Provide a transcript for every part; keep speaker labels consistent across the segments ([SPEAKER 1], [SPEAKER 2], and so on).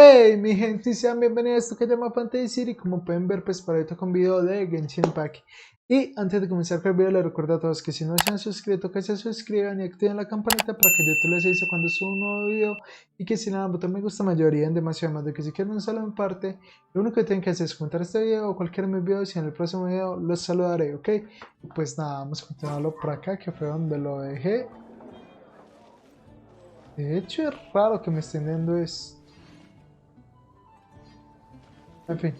[SPEAKER 1] Hey, mi gente, sean bienvenidos a esto que se llama Fantasiciro y como pueden ver, pues para esto con un video de Genshin Impact. Y antes de comenzar con el video, les recuerdo a todos que si no se han suscrito, que se suscriban y activen la campanita para que YouTube les avise cuando suba un nuevo video. Y que si nada, botón me gusta, me ayudarían demasiado más de que si quieren un saludo en parte, lo único que tienen que hacer es comentar este video o cualquier de mis videos y en el próximo video los saludaré, ¿ok? Y pues nada, vamos a continuarlo por acá, que fue donde lo dejé. De hecho, es raro que me estén dando esto. En fin.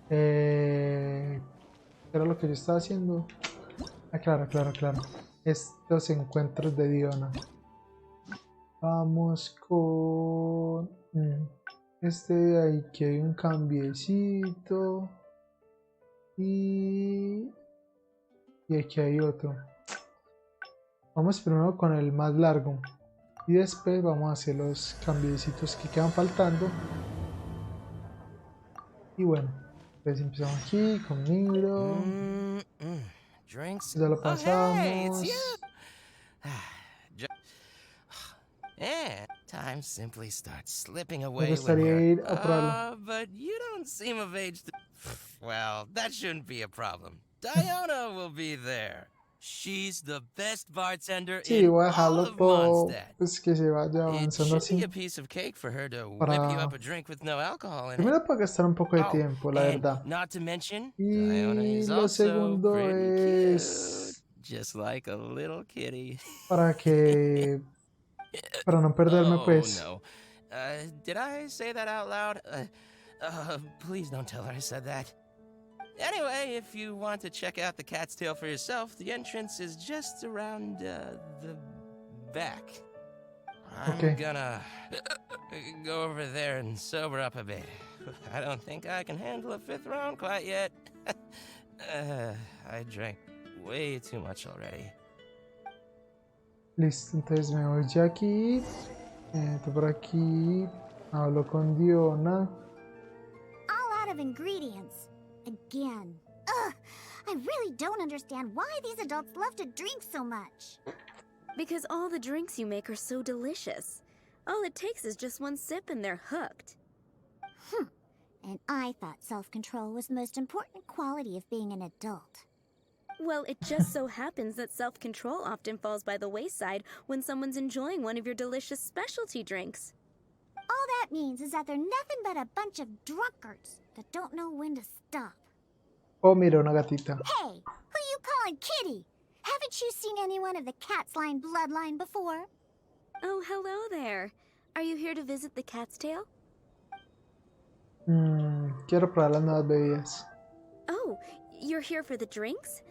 [SPEAKER 1] ¿Qué era lo que yo estaba haciendo? Ah, claro. Estos encuentros de Diona. Vamos con... este de ahí que hay un cambiecito. Y aquí hay otro. Vamos primero con el más largo. Y después vamos a hacer los cambiecitos que quedan faltando. Y bueno, pues empezamos aquí con Niro.
[SPEAKER 2] Drinks.
[SPEAKER 1] Ya lo
[SPEAKER 2] Oh, hey, it's
[SPEAKER 1] pasamos.
[SPEAKER 2] you. And time simply starts slipping
[SPEAKER 1] Me
[SPEAKER 2] away when
[SPEAKER 1] gustaría
[SPEAKER 2] you're.
[SPEAKER 1] ir a probarlo.
[SPEAKER 2] But you don't seem of age to. Well, that shouldn't be a problem. Diana will be there. She's the best bartender
[SPEAKER 1] Sí,
[SPEAKER 2] in
[SPEAKER 1] voy a
[SPEAKER 2] all
[SPEAKER 1] dejarlo
[SPEAKER 2] of
[SPEAKER 1] todo,
[SPEAKER 2] Mondstadt.
[SPEAKER 1] pues que se vaya
[SPEAKER 2] It
[SPEAKER 1] avanzando
[SPEAKER 2] should be
[SPEAKER 1] así.
[SPEAKER 2] a piece of cake for her to whip you up
[SPEAKER 1] Para
[SPEAKER 2] a drink with no alcohol in it.
[SPEAKER 1] primero para gastar un poco de
[SPEAKER 2] Oh,
[SPEAKER 1] tiempo, la
[SPEAKER 2] and
[SPEAKER 1] verdad.
[SPEAKER 2] not to mention, Diana
[SPEAKER 1] Y
[SPEAKER 2] is
[SPEAKER 1] lo
[SPEAKER 2] also
[SPEAKER 1] segundo
[SPEAKER 2] pretty cute.
[SPEAKER 1] es
[SPEAKER 2] Just like a little kitty.
[SPEAKER 1] para que, para no perderme
[SPEAKER 2] Oh,
[SPEAKER 1] pues.
[SPEAKER 2] no. Did I say that out loud? Please don't tell her I said that. Anyway, if you want to check out the cat's tail for yourself, the entrance is just around, the back. I'm gonna go over there and sober up a bit. I don't think I can handle a fifth round quite yet. I drank way too much already.
[SPEAKER 1] Listo, entonces me voy ya aquí. Entro por aquí. Hablo con Diona.
[SPEAKER 3] All out of ingredients. Again. Ugh! I really don't understand why these adults love to drink so much.
[SPEAKER 4] Because all the drinks you make are so delicious. All it takes is just one sip and they're hooked.
[SPEAKER 3] And I thought self-control was the most important quality of being an adult.
[SPEAKER 4] Well, it just so happens that self-control often falls by the wayside when someone's enjoying one of your delicious specialty drinks.
[SPEAKER 3] All that means is that they're nothing but a bunch of drunkards that don't know when to stop.
[SPEAKER 1] Oh, mira, una gatita.
[SPEAKER 3] Hey, who you calling kitty? Haven't you seen anyone of the cat's line bloodline before?
[SPEAKER 4] Oh, hello there. Are you here to visit the cat's tail?
[SPEAKER 1] Quiero probar las nuevas bebidas.
[SPEAKER 4] Oh, you're here for the drinks?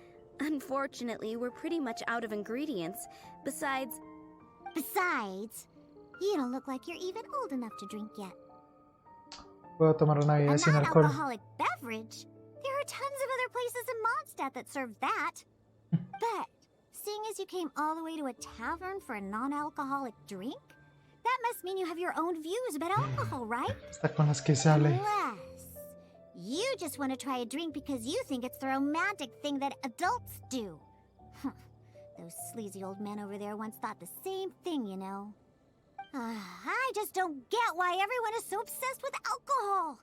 [SPEAKER 4] Unfortunately, we're pretty much out of ingredients. Besides,
[SPEAKER 3] you don't look like you're even old enough to drink yet.
[SPEAKER 1] Puedo tomar una
[SPEAKER 3] A
[SPEAKER 1] bebida sin alcohol.
[SPEAKER 3] non-alcoholic beverage? There are tons of other places in Mondstadt that serve that. But, seeing as you came all the way to a tavern for a non-alcoholic drink, that must mean you have your own views about alcohol, right?
[SPEAKER 1] Está con las que sale.
[SPEAKER 3] Unless you just want to try a drink because you think it's the romantic thing that adults do. Those sleazy old men over there once thought the same thing, you know. I just don't get why everyone is so obsessed with alcohol.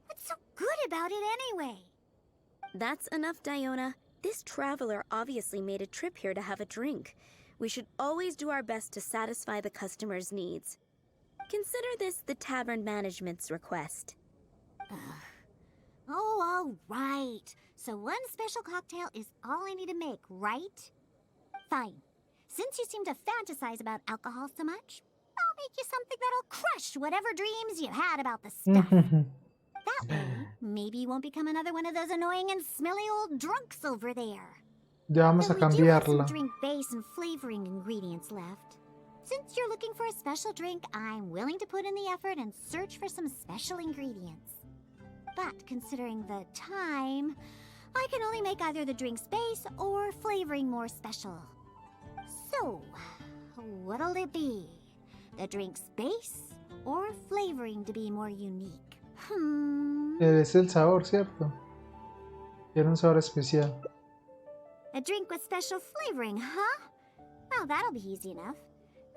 [SPEAKER 3] What's so good about it anyway?
[SPEAKER 4] that's enough, Diona. This traveler obviously made a trip here to have a drink. We should always do our best to satisfy the customer's needs. Consider this the tavern management's request.
[SPEAKER 3] Oh, all right. So one special cocktail is all I need to make, right? Fine. Since you seem to fantasize about alcohol so much, I'll make you something that'll crush whatever dreams you had about the stuff. That way, maybe you won't become another one of those annoying and smelly old drunks over there.
[SPEAKER 1] Ya vamos a
[SPEAKER 3] Though we do have some
[SPEAKER 1] cambiarla.
[SPEAKER 3] drink base and flavoring ingredients left. Since you're looking for a special drink, I'm willing to put in the effort and search for some special ingredients. But considering the time, I can only make either the drink's base or flavoring more special. So, what'll it be? The drink's base or flavoring to be more unique?
[SPEAKER 1] Es el sabor, ¿cierto? Tiene un sabor especial.
[SPEAKER 3] A drink with special flavoring, huh? Well, that'll be easy enough.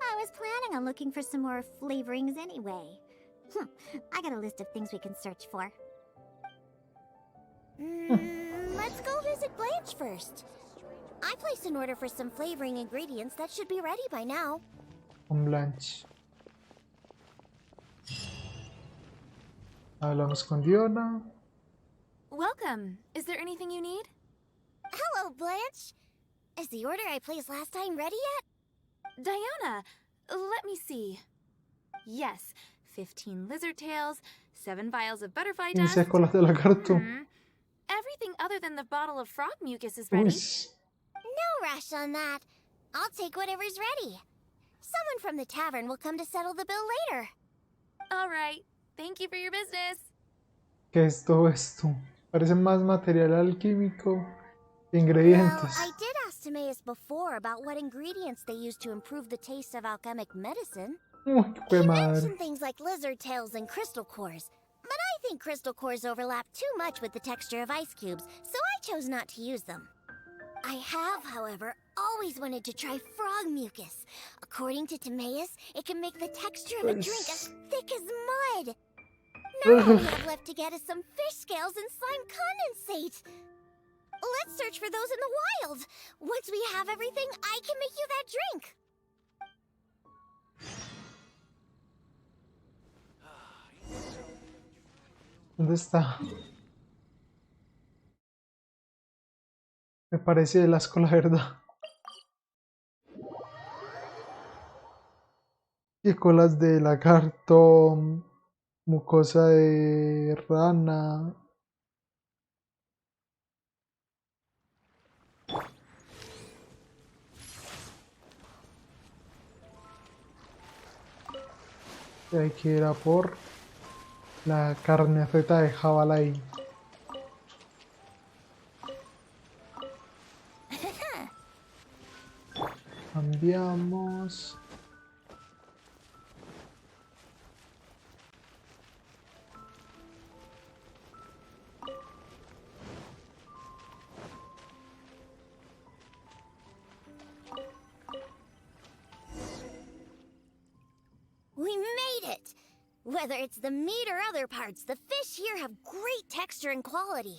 [SPEAKER 3] I was planning on looking for some more flavorings anyway. I got a list of things we can search for. Let's go visit Blanche first. I placed an order for some flavoring ingredients that should be ready by now.
[SPEAKER 1] Con Blanche. Hablamos con Diona.
[SPEAKER 5] Welcome. Is there anything you need?
[SPEAKER 3] Hello, Blanche. Is the order I placed last time ready yet?
[SPEAKER 5] Diana, let me see. Yes, 15 lizard tails, 7 vials of butterfly dust.
[SPEAKER 1] 15 colas de lagarto.
[SPEAKER 5] Everything other than the bottle of frog mucus is ready.
[SPEAKER 1] Uy.
[SPEAKER 3] No rush on that. I'll take whatever's ready. Someone from the tavern will come to settle the bill later.
[SPEAKER 5] All right. Thank you for your business.
[SPEAKER 1] ¿Qué es todo esto? Parece más material alquímico que
[SPEAKER 3] Well,
[SPEAKER 1] ingredientes.
[SPEAKER 3] I did ask Timaeus before about what ingredients they use to improve the taste of alchemic medicine.
[SPEAKER 1] Uy, qué
[SPEAKER 3] He
[SPEAKER 1] madre.
[SPEAKER 3] mentioned things like lizard tails and crystal cores, but I think crystal cores overlap too much with the texture of ice cubes, so I chose not to use them. I have, however, always wanted to try frog mucus. According to Timaeus, it can make the texture of a drink as thick as mud. Now all we have left to get is some fish scales and slime condensate. Let's search for those in the wild. Once we have everything, I can make you that drink.
[SPEAKER 1] ¿Dónde está? Me parece el asco, la verdad. Y colas de lagarto, mucosa de rana. Y hay que ir a por la carne feta de jabalí. Cambiamos.
[SPEAKER 3] We made it! Whether it's the meat or other parts, the fish here have great texture and quality.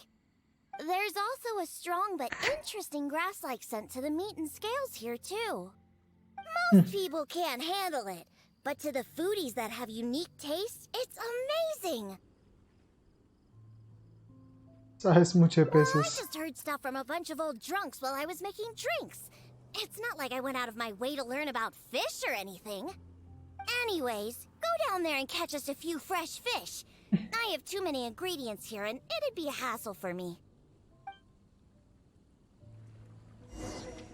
[SPEAKER 3] There's also a strong but interesting grass-like scent to the meat and scales here, too. Most people can't handle it, but to the foodies that have unique tastes, it's amazing!
[SPEAKER 1] Sabes mucho de
[SPEAKER 3] Well, I
[SPEAKER 1] peces.
[SPEAKER 3] just heard stuff from a bunch of old drunks while I was making drinks. It's not like I went out of my way to learn about fish or anything. Anyways, go down there and catch us a few fresh fish. I have too many ingredients here, and it'd be a hassle for me.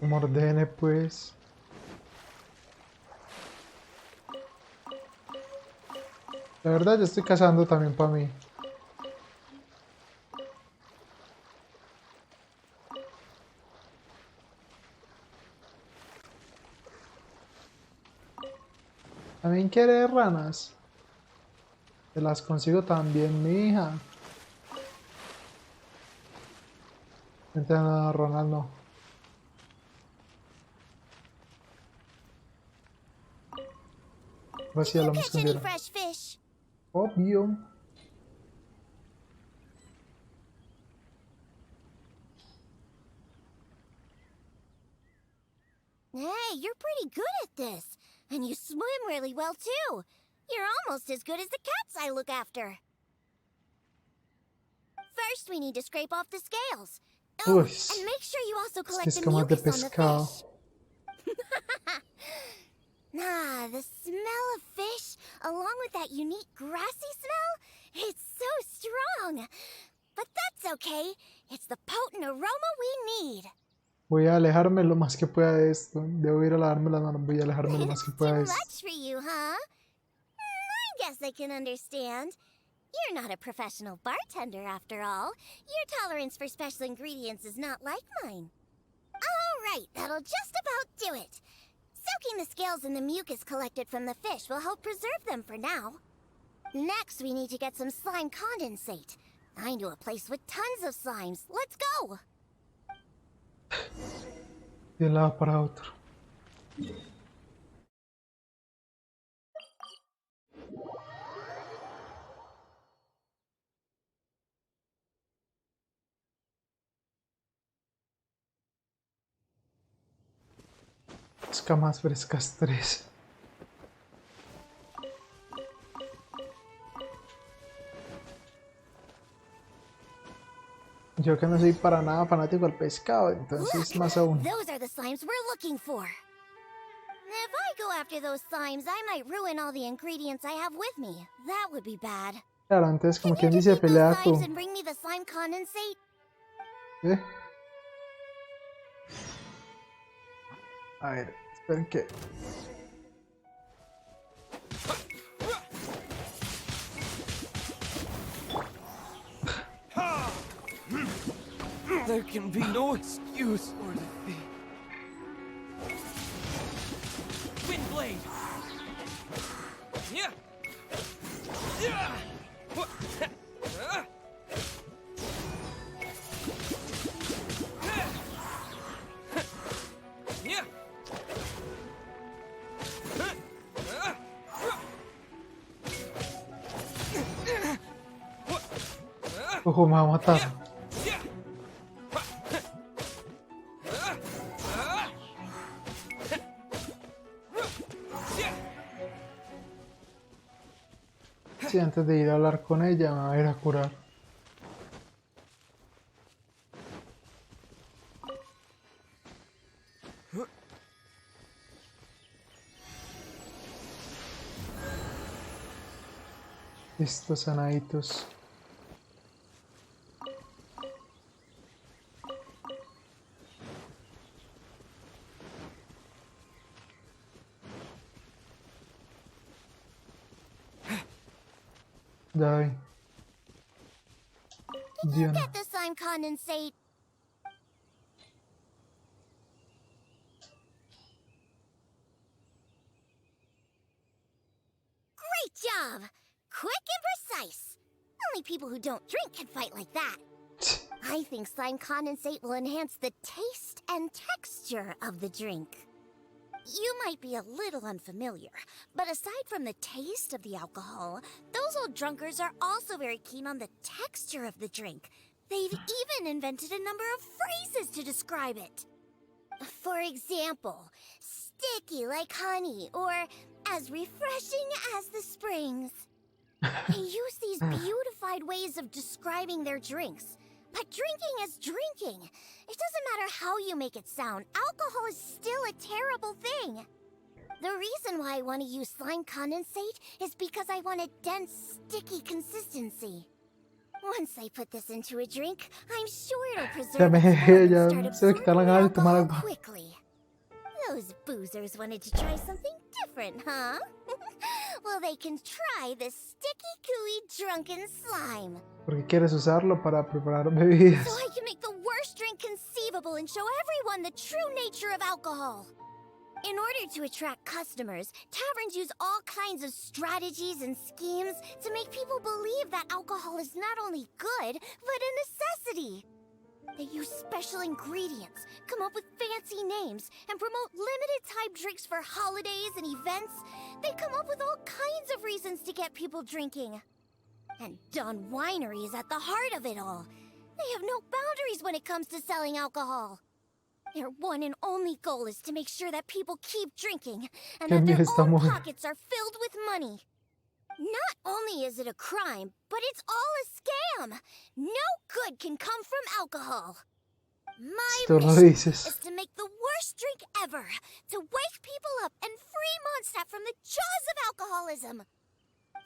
[SPEAKER 1] Como ordene, pues. La verdad, yo estoy cazando también para mí. ¿También quiere ranas? Te las consigo también, mi hija. Vente a ranas, no. Ahora sí
[SPEAKER 3] Did you
[SPEAKER 1] hablamos
[SPEAKER 3] catch
[SPEAKER 1] con
[SPEAKER 3] any
[SPEAKER 1] Diana.
[SPEAKER 3] fresh fish?
[SPEAKER 1] Obvio.
[SPEAKER 3] Hey, you're pretty good at this. And you swim really well, too. You're almost as good as the cats I look after. First, we need to scrape off the scales. Oh,
[SPEAKER 1] Uy,
[SPEAKER 3] and make sure you also
[SPEAKER 1] es
[SPEAKER 3] collect
[SPEAKER 1] que
[SPEAKER 3] the
[SPEAKER 1] escamas de
[SPEAKER 3] mucus on the
[SPEAKER 1] pescado.
[SPEAKER 3] fish. Ah, the smell of fish, along with that unique grassy smell, it's so strong. But that's okay. It's the potent aroma we need.
[SPEAKER 1] Voy a alejarme lo más que pueda de esto. Debo ir a lavarme las manos. Voy a alejarme lo más que
[SPEAKER 3] Too
[SPEAKER 1] pueda de esto.
[SPEAKER 3] much for you, huh? I guess I can understand. You're not a professional bartender, after all. Your tolerance for special ingredients is not like mine. All right, that'll just about do it. Soaking the scales in the mucus collected from the fish will help preserve them for now. Next, we need to get some slime condensate. I know a place with tons of slimes. Let's go!
[SPEAKER 1] De un lado para otro. Escamas frescas 3. Yo que no soy para nada fanático del pescado, entonces más aún.
[SPEAKER 3] Those are the slimes we're looking for. If I go after those slimes, I might ruin all the ingredients I have with me. That would be bad.
[SPEAKER 1] Claro, antes como
[SPEAKER 3] Can
[SPEAKER 1] quien
[SPEAKER 3] you
[SPEAKER 1] dice,
[SPEAKER 3] defeat those
[SPEAKER 1] pelea
[SPEAKER 3] slimes
[SPEAKER 1] tú.
[SPEAKER 3] and bring me the slime condensate?
[SPEAKER 1] ¿Eh? A ver, esperen que...
[SPEAKER 6] There can be no excuse for defeat. Windblade! Yeah! Yeah!
[SPEAKER 1] Ojo, me va a matar. Sí, antes de ir a hablar con ella me va a ir a curar. Listo, sanaditos. Dai. Dio no.
[SPEAKER 3] Get the slime condensate. Great job! Quick and precise. Only people who don't drink can fight like that. I think slime condensate will enhance the taste and texture of the drink. You might be a little unfamiliar, but aside from the taste of the alcohol, those old drunkards are also very keen on the texture of the drink. They've even invented a number of phrases to describe it. For example, sticky like honey, or as refreshing as the springs. They use these beautified ways of describing their drinks. But drinking is drinking. It doesn't matter how you make it sound. Alcohol is still a terrible thing. The reason why I want to use slime condensate is because I want a dense, sticky consistency. Once I put this into a drink, I'm sure it'll preserve its form and start absorbing the alcohol quickly. Those boozers wanted to try something different, huh? Well, they can try the sticky, gooey, drunken slime.
[SPEAKER 1] Porque quieres usarlo para preparar bebidas.
[SPEAKER 3] So I can make the worst drink conceivable and show everyone the true nature of alcohol. In order to attract customers, taverns use all kinds of strategies and schemes to make people believe that alcohol is not only good, but a necessity. They use special ingredients, come up with fancy names, and promote limited-time drinks for holidays and events. They come up with all kinds of reasons to get people drinking. And Dawn Winery is at the heart of it all. They have no boundaries when it comes to selling alcohol. Their one and only goal is to make sure that people keep drinking, and that their own pockets are filled with money. Not only is it a crime, but it's all a scam. No good can come from alcohol. My mission is to make the worst drink ever, to wake people up and free Mondstadt from the jaws of alcoholism.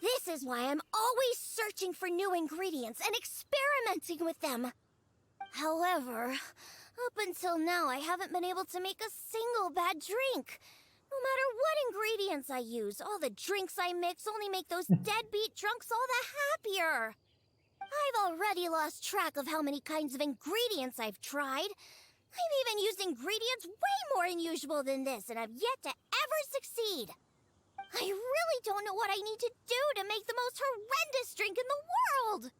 [SPEAKER 3] This is why I'm always searching for new ingredients and experimenting with them. However, up until now I haven't been able to make a single bad drink. No matter what ingredients I use, all the drinks I mix only make those deadbeat drunks all the happier. I've already lost track of how many kinds of ingredients I've tried. I've even used ingredients way more unusual than this, and I've yet to ever succeed. I really don't know what I need to do to make the most horrendous drink in the world.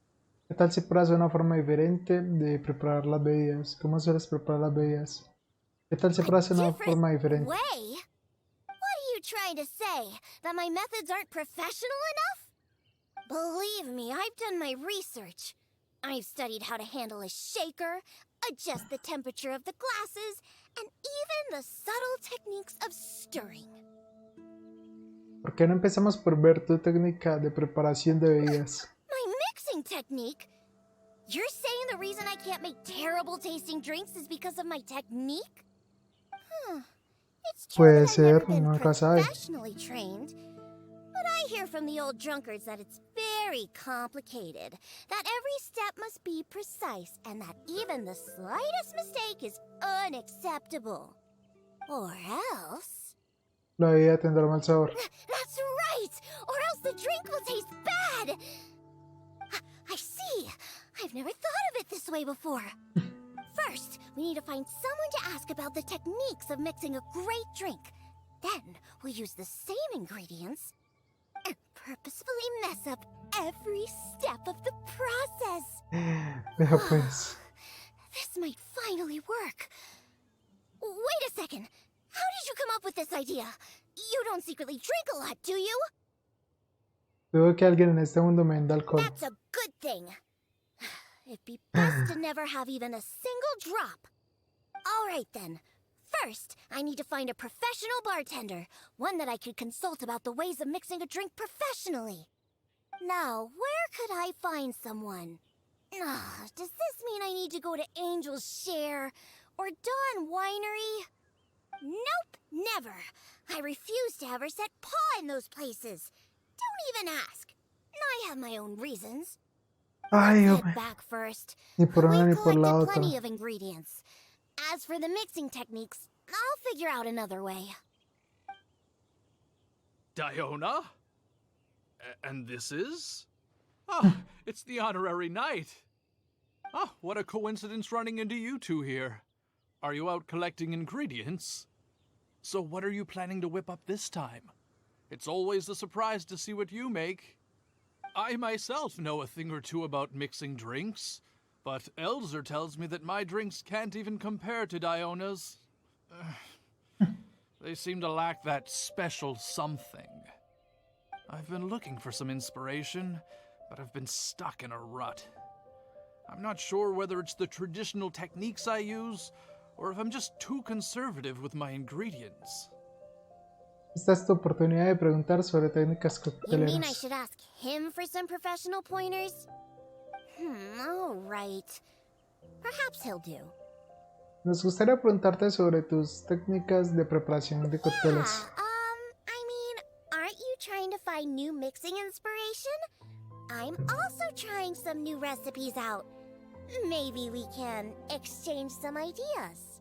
[SPEAKER 1] ¿Qué tal si pruebas una forma diferente de preparar las bebidas? ¿Cómo sueles preparar las bebidas? ¿Qué tal si pruebas una forma diferente?
[SPEAKER 3] Way? What are you trying to say? That my methods aren't professional enough? Believe me, I've done my research. I've studied how to handle a shaker, adjust the temperature of the glasses, and even the subtle techniques of stirring.
[SPEAKER 1] ¿Por qué no empezamos por ver tu técnica de preparación de bebidas?
[SPEAKER 3] My mixing technique? You're saying the reason I can't make terrible tasting drinks is because of my technique? It's true
[SPEAKER 1] Puede
[SPEAKER 3] that I've never
[SPEAKER 1] ser,
[SPEAKER 3] been
[SPEAKER 1] nunca sabe.
[SPEAKER 3] professionally trained, but I hear from the old drunkards that it's very complicated, that every step must be precise, and that even the slightest mistake is unacceptable. Or else...
[SPEAKER 1] La bebida tendrá mal sabor.
[SPEAKER 3] That's right! Or else the drink will taste bad! I see! I've never thought of it this way before. First, we need to find someone to ask about the techniques of mixing a great drink. Then, we'll use the same ingredients and purposefully mess up every step of the process.
[SPEAKER 1] Vea pues.
[SPEAKER 3] This might finally work. Wait a second. How did you come up with this idea? You don't secretly drink a lot, do you?
[SPEAKER 1] Dudo que alguien en este mundo me venda alcohol.
[SPEAKER 3] That's a good thing. It'd be best to never have even a single drop. All right then. First, I need to find a professional bartender, one that I could consult about the ways of mixing a drink professionally. Now, where could I find someone? Does this mean I need to go to Angel's Share or Dawn Winery? Nope, never. I refuse to ever set paw in those places. Don't even ask. I have my own reasons.
[SPEAKER 1] Ay,
[SPEAKER 3] Let's
[SPEAKER 1] hombre.
[SPEAKER 3] head back first.
[SPEAKER 1] Ni por una ni
[SPEAKER 3] We've
[SPEAKER 1] por la
[SPEAKER 3] collected
[SPEAKER 1] otra.
[SPEAKER 3] plenty of ingredients. As for the mixing techniques, I'll figure out another way.
[SPEAKER 7] Diona? And this is? Ah, it's the honorary knight. Ah, what a coincidence running into you two here. Are you out collecting ingredients? So what are you planning to whip up this time? It's always a surprise to see what you make. I myself know a thing or two about mixing drinks, but Elzer tells me that my drinks can't even compare to Diona's. They seem to lack that special something. I've been looking for some inspiration, but I've been stuck in a rut. I'm not sure whether it's the traditional techniques I use, or if I'm just too conservative with my ingredients.
[SPEAKER 1] Esta es tu oportunidad de preguntar sobre técnicas
[SPEAKER 3] You mean I
[SPEAKER 1] cocteleras.
[SPEAKER 3] should ask him for some professional pointers? All right. Perhaps he'll do.
[SPEAKER 1] Nos gustaría preguntarte sobre tus técnicas de preparación de cócteles.
[SPEAKER 3] Aren't you trying to find new mixing inspiration? I'm also trying some new recipes out. Maybe we can exchange some ideas.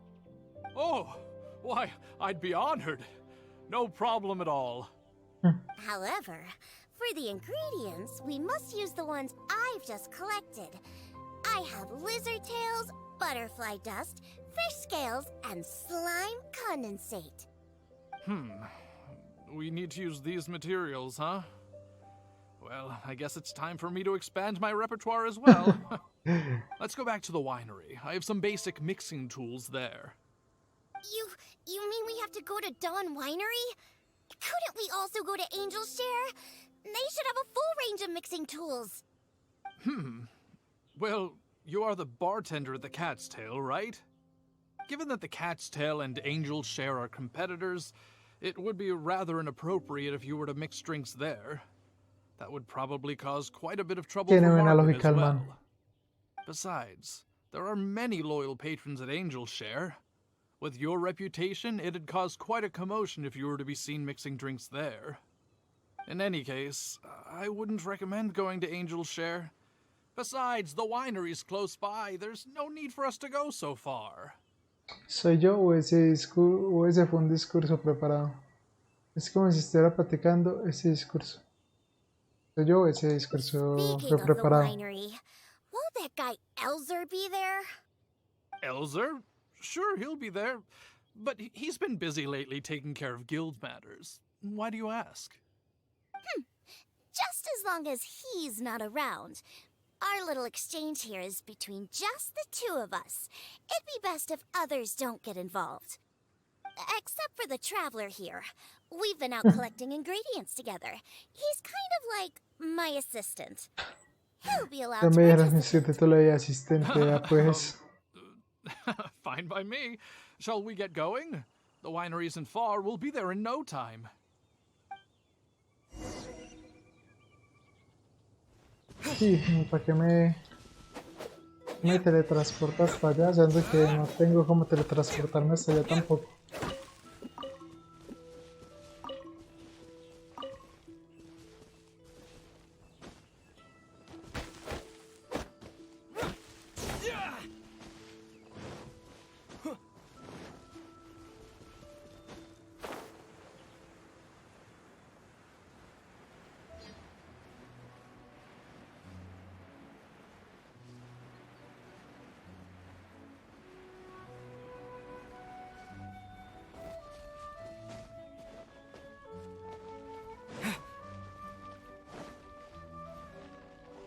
[SPEAKER 7] Oh, why, I'd be honored. No problem at all.
[SPEAKER 3] However, for the ingredients, we must use the ones I've just collected. I have lizard tails, butterfly dust, fish scales, and slime condensate.
[SPEAKER 7] We need to use these materials, huh? Well, I guess it's time for me to expand my repertoire as well. Let's go back to the winery. I have some basic mixing tools there.
[SPEAKER 3] You mean we have to go to Dawn Winery? Couldn't we also go to Angel's Share? They should have a full range of mixing tools.
[SPEAKER 7] Well, you are the bartender at the Cat's Tail, right? Given that the Cat's Tail and Angel's Share are competitors, it would be rather inappropriate if you were to mix drinks there. That would probably cause quite a bit of trouble
[SPEAKER 1] Tiene
[SPEAKER 7] for
[SPEAKER 1] buena
[SPEAKER 7] Margaret
[SPEAKER 1] lógica
[SPEAKER 7] as
[SPEAKER 1] el
[SPEAKER 7] well.
[SPEAKER 1] man.
[SPEAKER 7] Besides, there are many loyal patrons at Angel's Share. With your reputation, it'd cause quite a commotion if you were to be seen mixing drinks there. In any case, I wouldn't recommend going to Angel's Share. Besides, the winery's close by. There's no need for us to go so far.
[SPEAKER 1] ¿Soy yo o ese fue un discurso preparado? Es como si estuviera practicando ese discurso. ¿Soy yo o ese discurso
[SPEAKER 3] Speaking
[SPEAKER 1] fue
[SPEAKER 3] of the
[SPEAKER 1] preparado?
[SPEAKER 3] winery, won't that guy Elzer be there?
[SPEAKER 7] Elzer? Sure, he'll be there. But he's been busy lately taking care of guild matters. Why do you ask?
[SPEAKER 3] Just as long as he's not around. Our little exchange here is between just the two of us. It'd be best if others don't get involved. Except for the traveler here. We've been out collecting ingredients together. He's kind of like my assistant. He'll be allowed
[SPEAKER 1] Ya
[SPEAKER 3] to
[SPEAKER 1] me dieron
[SPEAKER 3] participate.
[SPEAKER 1] ese título de asistente, ya pues.
[SPEAKER 7] Fine by me. Shall we get going? The winery isn't far. We'll be there in no time.
[SPEAKER 1] Sí, ¿para qué me teletransportas para allá? Sabiendo que no tengo cómo teletransportarme hasta allá tampoco.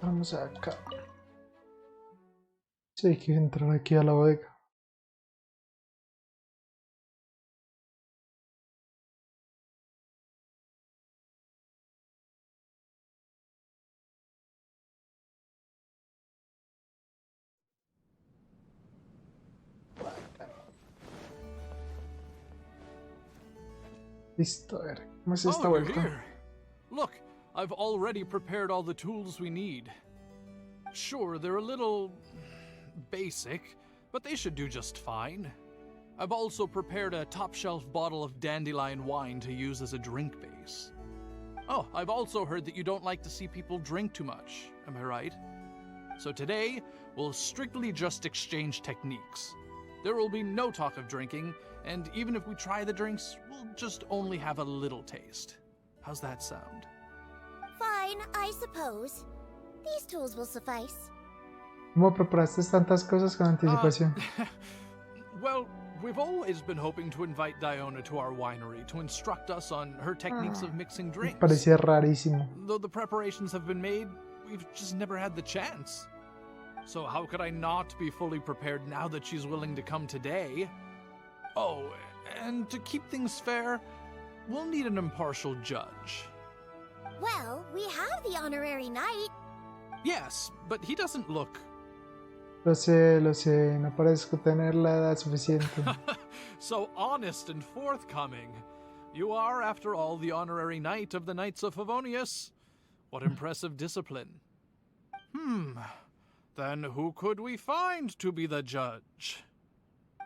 [SPEAKER 1] Vamos acá. Sí, hay que entrar aquí a la bodega. Listo, a ver, ¿cómo es esta
[SPEAKER 7] Oh, you're
[SPEAKER 1] vuelta?
[SPEAKER 7] here. Look, I've already prepared all the tools we need. Sure, they're a little basic, but they should do just fine. I've also prepared a top-shelf bottle of dandelion wine to use as a drink base. Oh, I've also heard that you don't like to see people drink too much, am I right? So today, we'll strictly just exchange techniques. There will be no talk of drinking, and even if we try the drinks, we'll just only have a little taste. How's that sound?
[SPEAKER 3] Fine, I suppose. These tools will suffice.
[SPEAKER 1] ¿Cómo preparaste tantas cosas con anticipación?
[SPEAKER 7] Well, we've always been hoping to invite Diona to our winery to instruct us on her techniques of mixing
[SPEAKER 1] Me
[SPEAKER 7] drinks.
[SPEAKER 1] parecía rarísimo.
[SPEAKER 7] Though the preparations have been made, we've just never had the chance. So how could I not be fully prepared now that she's willing to come today? Oh, and to keep things fair, we'll need an impartial judge.
[SPEAKER 3] Well, we have the honorary knight.
[SPEAKER 7] Yes, but he doesn't look...
[SPEAKER 1] Lo sé, no parezco tener la edad suficiente.
[SPEAKER 7] so honest and forthcoming. You are, after all, the honorary knight of the Knights of Favonius. What impressive discipline. Then who could we find to be the judge?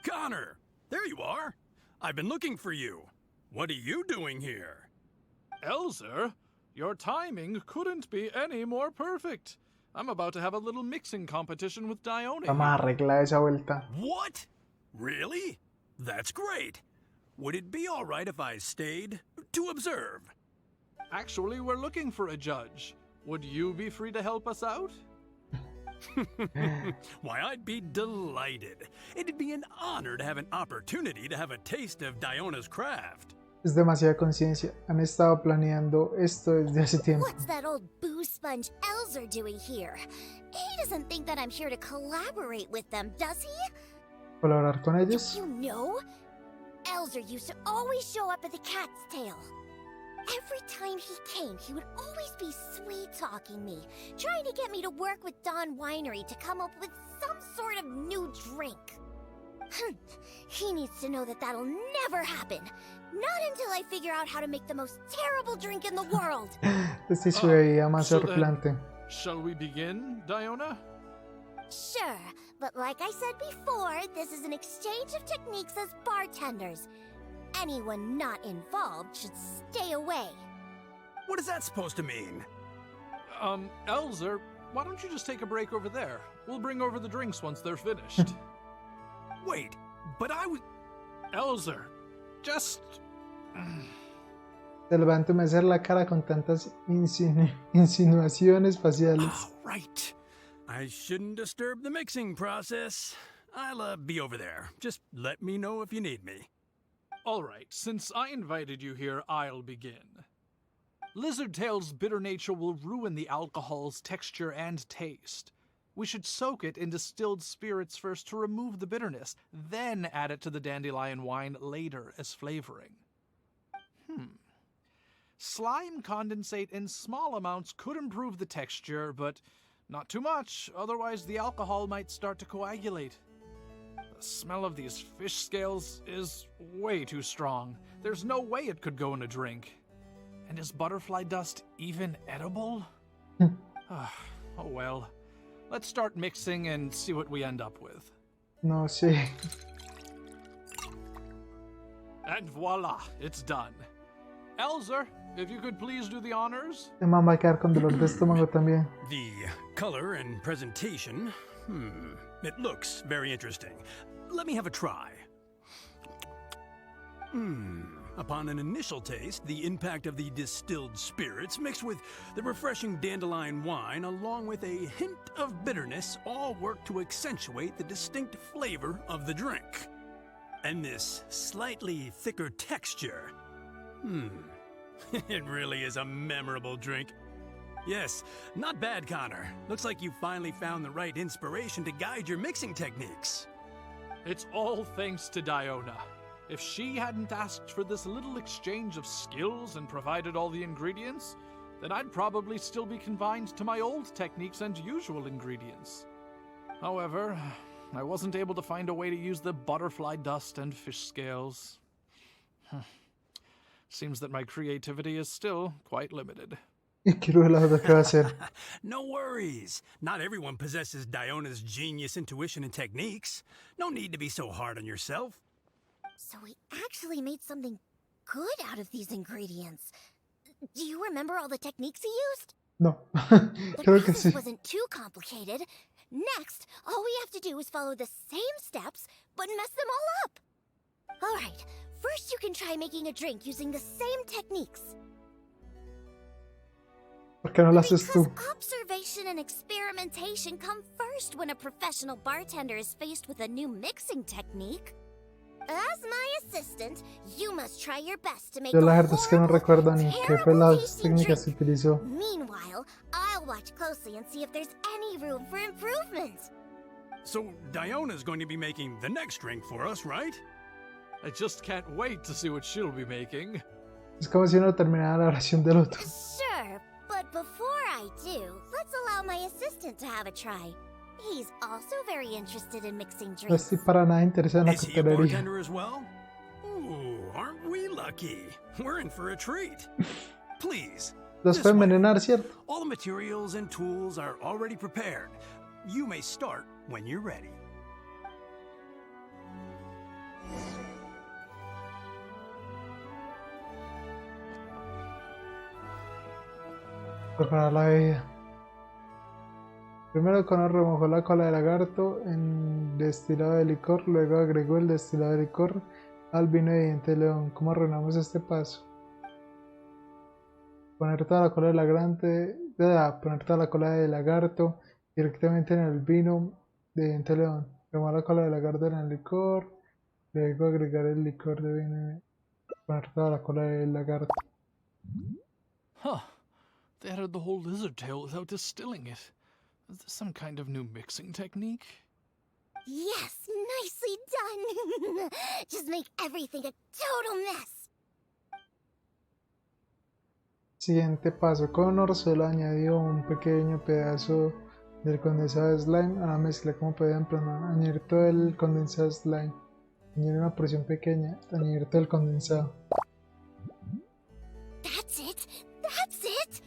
[SPEAKER 8] Connor! There you are! I've been looking for you. What are you doing here?
[SPEAKER 7] Elzer, your timing couldn't be any more perfect. I'm about to have a little mixing competition with Diona.
[SPEAKER 1] Vamos a arreglar esa vuelta.
[SPEAKER 8] What? Really? That's great. Would it be all right if I stayed to observe?
[SPEAKER 7] Actually, we're looking for a judge. Would you be free to help us out?
[SPEAKER 8] Why, I'd be delighted. It'd be an honor to have an opportunity to have a taste of Diona's craft.
[SPEAKER 1] Es demasiada conciencia. Han estado planeando esto desde hace tiempo.
[SPEAKER 3] What's that old booze sponge Elzer doing here? He doesn't think that I'm here to collaborate with them, does he?
[SPEAKER 1] ¿Colaborar con ellos?
[SPEAKER 3] You know, Elzer used to always show up at the Cat's Tail. Every time he came, he would always be sweet-talking me, trying to get me to work with Dawn Winery to come up with some sort of new drink. He needs to know that that'll never happen. Not until I figure out how to make the most terrible drink in the world.
[SPEAKER 1] Este se veía más
[SPEAKER 7] so then-
[SPEAKER 1] horripilante.
[SPEAKER 7] Shall we begin, Diona?
[SPEAKER 3] Sure, but like I said before, this is an exchange of techniques as bartenders. Anyone not involved should stay away.
[SPEAKER 8] What is that supposed to mean?
[SPEAKER 7] Elzer, why don't you just take a break over there? We'll bring over the drinks once they're finished.
[SPEAKER 8] Wait, but I was...
[SPEAKER 7] Elzer, just...
[SPEAKER 1] Te levanto y me hacer la cara con tantas insinuaciones faciales.
[SPEAKER 8] Oh, right. I shouldn't disturb the mixing process. I'll be over there. Just let me know if you need me.
[SPEAKER 7] All right, since I invited you here, I'll begin. Lizardtail's bitter nature will ruin the alcohol's texture and taste. We should soak it in distilled spirits first to remove the bitterness, then add it to the dandelion wine later as flavoring. Slime condensate in small amounts could improve the texture, but not too much, otherwise the alcohol might start to coagulate. The smell of these fish scales is way too strong. There's no way it could go in a drink. And is butterfly dust even edible? Oh well. Let's start mixing and see what we end up with.
[SPEAKER 1] No, sí.
[SPEAKER 7] And voila, it's done. Elzer, if you could please do the honors.
[SPEAKER 1] El man va a quedar con dolor de estómago también.
[SPEAKER 8] The color and presentation. It looks very interesting. Let me have a try. Upon an initial taste, the impact of the distilled spirits mixed with the refreshing dandelion wine along with a hint of bitterness all work to accentuate the distinct flavor of the drink. And this slightly thicker texture. It really is a memorable drink. Yes, not bad, Connor. Looks like you finally found the right inspiration to guide your mixing techniques.
[SPEAKER 7] It's all thanks to Diona. If she hadn't asked for this little exchange of skills and provided all the ingredients, then I'd probably still be confined to my old techniques and usual ingredients. However, I wasn't able to find a way to use the butterfly dust and fish scales. Seems that my creativity is still quite limited.
[SPEAKER 1] Y quiero helado, ¿qué va a hacer?
[SPEAKER 8] No worries. Not everyone possesses Diona's genius intuition and techniques. No need to be so hard on yourself.
[SPEAKER 3] So we actually made something good out of these ingredients. Do you remember all the techniques he used?
[SPEAKER 1] No.
[SPEAKER 3] The
[SPEAKER 1] Creo que
[SPEAKER 3] process
[SPEAKER 1] sí.
[SPEAKER 3] wasn't too complicated. Next, all we have to do is follow the same steps, but mess them all up. All right, first you can try making a drink using the same techniques.
[SPEAKER 1] ¿Por qué no lo haces
[SPEAKER 3] Because
[SPEAKER 1] tú?
[SPEAKER 3] observation and experimentation come first when a professional bartender is faced with a new mixing technique. As my assistant, you must try your best to make
[SPEAKER 1] Yo la
[SPEAKER 3] a
[SPEAKER 1] verdad es que no
[SPEAKER 3] horrible,
[SPEAKER 1] recuerdo ni qué fue
[SPEAKER 3] terrible
[SPEAKER 1] las
[SPEAKER 3] tasting
[SPEAKER 1] técnicas que
[SPEAKER 3] drink.
[SPEAKER 1] utilizó.
[SPEAKER 3] Meanwhile, I'll watch closely and see if there's any room for improvement.
[SPEAKER 8] So Diona's going to be making the next drink for us, right?
[SPEAKER 7] I just can't wait to see what she'll be making.
[SPEAKER 1] Es como si no terminara la oración del otro.
[SPEAKER 3] Sure, but before I do, let's allow my assistant to have a try. He's also very interested in mixing
[SPEAKER 1] No
[SPEAKER 3] drinks.
[SPEAKER 1] estoy para nada interesado en la
[SPEAKER 8] Is he a
[SPEAKER 1] coctelería.
[SPEAKER 8] bartender as well? Ooh, aren't we lucky? We're in for a treat. Please.
[SPEAKER 1] Los
[SPEAKER 8] this
[SPEAKER 1] puede
[SPEAKER 8] way.
[SPEAKER 1] envenenar, ¿cierto?
[SPEAKER 8] All the materials and tools are already prepared. You may start when you're ready.
[SPEAKER 1] Preparar la bebida. Primero Connor remojó la cola de lagarto en destilado de licor, luego agregó el destilado de licor al vino de diente de león. ¿Cómo arruinamos este paso? Poner toda la cola de lagarto directamente en el vino de diente de león. Remojar la cola de lagarto en el licor, luego agregar el licor de vino. Poner toda la cola de lagarto.
[SPEAKER 7] Huh. They added the whole lizard tail without distilling it. Is this some kind of new mixing technique?
[SPEAKER 3] Yes, nicely done. Just make everything a total mess.
[SPEAKER 1] Siguiente paso. Connor solo añadió un pequeño pedazo del condensado de slime a la mezcla. Como por ejemplo, no, añadir todo el condensado de slime. Añadir una porción pequeña. Añadir todo el condensado.
[SPEAKER 3] That's it. That's it.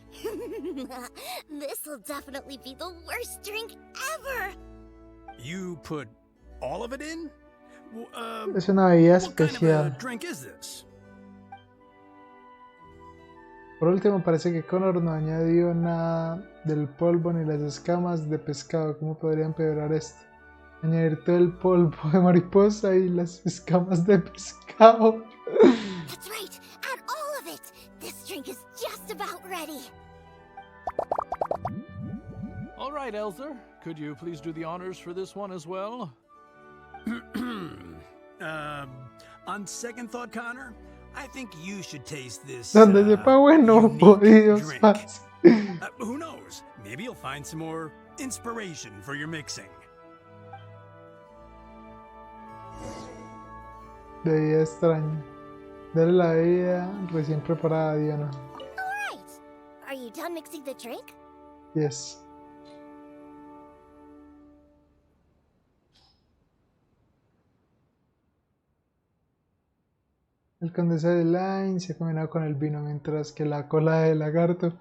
[SPEAKER 3] This'll definitely be the worst drink ever.
[SPEAKER 8] You put all of it in?
[SPEAKER 1] Es una bebida
[SPEAKER 8] What kind of a
[SPEAKER 1] especial.
[SPEAKER 8] drink is this?
[SPEAKER 1] Por último, parece que Connor no añadió nada del polvo ni las escamas de pescado. ¿Cómo podría empeorar esto? Añadir todo el polvo de mariposa y las escamas de pescado.
[SPEAKER 3] That's right. Add all of it. This drink is just about ready.
[SPEAKER 7] All right, Elzer. Could you please do the honors for this one as well?
[SPEAKER 8] On second thought, Connor, I think you should taste this.
[SPEAKER 1] Donde sepa bueno,
[SPEAKER 8] unique
[SPEAKER 1] podidos
[SPEAKER 8] drink.
[SPEAKER 1] más.
[SPEAKER 8] Who knows? Maybe you'll find some more inspiration for your mixing.
[SPEAKER 1] Bebida extraña. Dale la bebida recién preparada a Diana.
[SPEAKER 3] All right. Are you done mixing the drink?
[SPEAKER 1] Yes. El condensado de lime se ha combinado con el vino, mientras que la cola de lagarto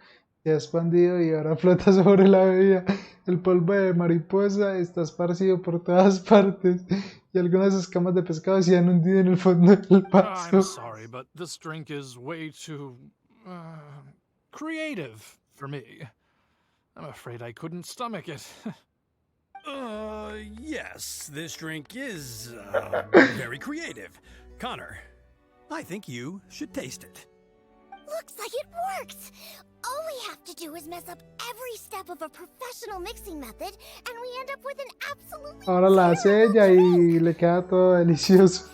[SPEAKER 1] se ha expandido y ahora flota sobre la bebida. El polvo de mariposa está esparcido por todas partes y algunas escamas de pescado se han hundido en el fondo del
[SPEAKER 7] I'm
[SPEAKER 1] vaso.
[SPEAKER 7] sorry, but this drink is way too creative for me. I'm afraid I couldn't stomach it.
[SPEAKER 8] Yes, this drink is very creative. Connor, I think you should taste it.
[SPEAKER 3] Looks like it worked! All we have to do is mess up every step of a professional mixing method, and we end up with an absolutely
[SPEAKER 1] Ahora la hace ella y le queda todo delicioso.